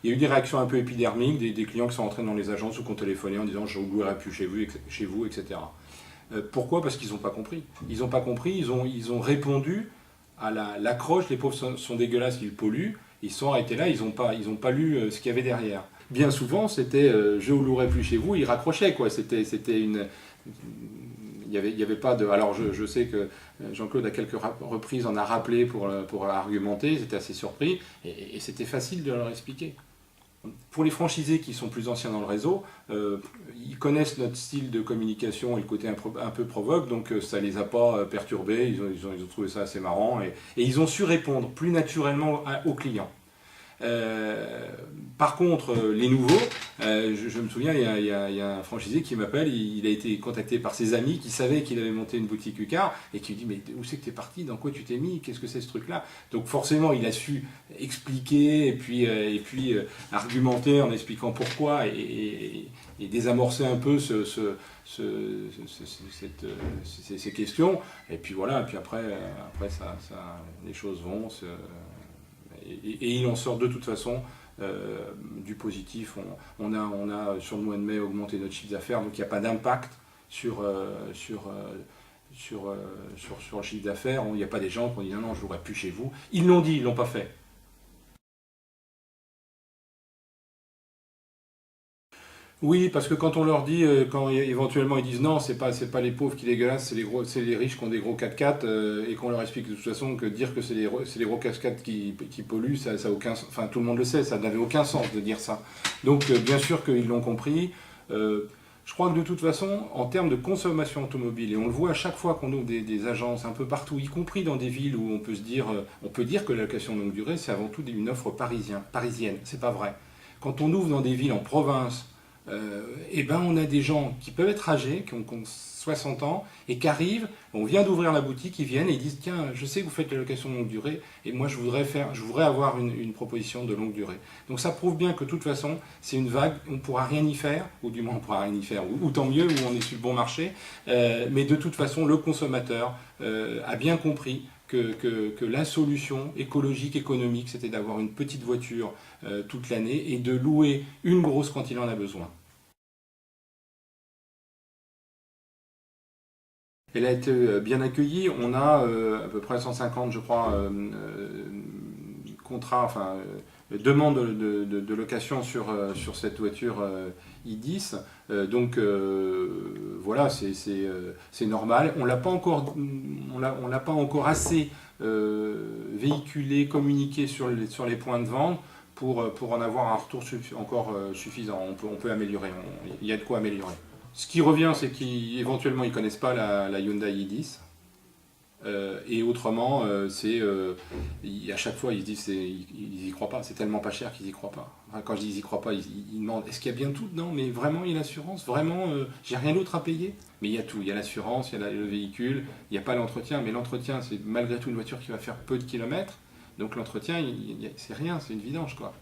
Il y a eu des réactions un peu épidermiques, des clients qui sont rentrés dans les agences ou qui ont téléphoné en disant je ne louerai plus chez vous, etc. Pourquoi? Parce qu'ils n'ont pas compris. Ils n'ont pas compris, ils ont répondu à l'accroche, les pauvres sont dégueulasses, ils polluent, ils sont arrêtés là, ils n'ont pas lu ce qu'il y avait derrière. Bien souvent, c'était je ne louerai plus chez vous, ils raccrochaient, quoi. C'était une. Il y avait pas de. Alors je sais que Jean-Claude à quelques reprises en a rappelé pour argumenter, ils étaient assez surpris, et c'était facile de leur expliquer. Pour les franchisés qui sont plus anciens dans le réseau, ils connaissent notre style de communication et le côté un peu provoque, donc ça ne les a pas perturbés, ils ont trouvé ça assez marrant, et ils ont su répondre plus naturellement aux clients. Par contre, les nouveaux, je me souviens, il y a un franchisé qui m'appelle, il a été contacté par ses amis qui savaient qu'il avait monté une boutique UCAR et qui lui dit mais où c'est que tu es parti, dans quoi tu t'es mis, qu'est-ce que c'est ce truc-là? Donc forcément, il a su expliquer et puis argumenter en expliquant pourquoi et désamorcer un peu ces questions. Et puis voilà, et puis après les choses vont. Et il en sort de toute façon du positif. On a sur le mois de mai augmenté notre chiffre d'affaires, donc il n'y a pas d'impact sur le chiffre d'affaires. Il n'y a pas des gens qui ont dit non, je ne louerai plus chez vous. Ils l'ont dit, ils ne l'ont pas fait. Oui, parce que quand on leur dit, quand éventuellement ils disent non, c'est pas les pauvres qui dégueulassent, c'est les riches qui ont des gros 4x4, et qu'on leur explique de toute façon que dire que c'est les gros 4x4 qui polluent, ça a aucun, enfin tout le monde le sait, ça n'avait aucun sens de dire ça. Donc bien sûr qu'ils l'ont compris. Je crois que de toute façon, en termes de consommation automobile, et on le voit à chaque fois qu'on ouvre des agences un peu partout, y compris dans des villes où on peut dire que la location de longue durée, c'est avant tout une offre parisienne. C'est pas vrai. Quand on ouvre dans des villes en province, et ben on a des gens qui peuvent être âgés, qui ont 60 ans, et qui arrivent, on vient d'ouvrir la boutique, ils viennent et ils disent tiens, je sais que vous faites la location de longue durée, et moi je voudrais avoir une proposition de longue durée. Donc ça prouve bien que de toute façon, c'est une vague, on ne pourra rien y faire, ou du moins on ne pourra rien y faire, ou tant mieux, ou on est sur le bon marché, mais de toute façon, le consommateur a bien compris que la solution écologique, économique, c'était d'avoir une petite voiture toute l'année et de louer une grosse quand il en a besoin. Elle a été bien accueillie. On a à peu près 150, je crois, contrats, enfin, demandes de location sur cette voiture i10. Donc voilà, c'est normal. On l'a pas encore assez véhiculé, communiqué sur les points de vente pour en avoir un retour encore suffisant. On peut améliorer. Il y a de quoi améliorer. Ce qui revient, c'est qu'éventuellement ils ne connaissent pas la Hyundai i10. Et autrement, à chaque fois ils se disent ils y croient pas, c'est tellement pas cher qu'ils y croient pas. Enfin, quand je dis ils y croient pas, ils demandent est-ce qu'il y a bien tout dedans? Mais vraiment il y a l'assurance, vraiment j'ai rien d'autre à payer. Mais il y a tout, il y a l'assurance, il y a le véhicule, il n'y a pas l'entretien, mais l'entretien c'est malgré tout une voiture qui va faire peu de kilomètres, donc l'entretien c'est rien, c'est une vidange quoi.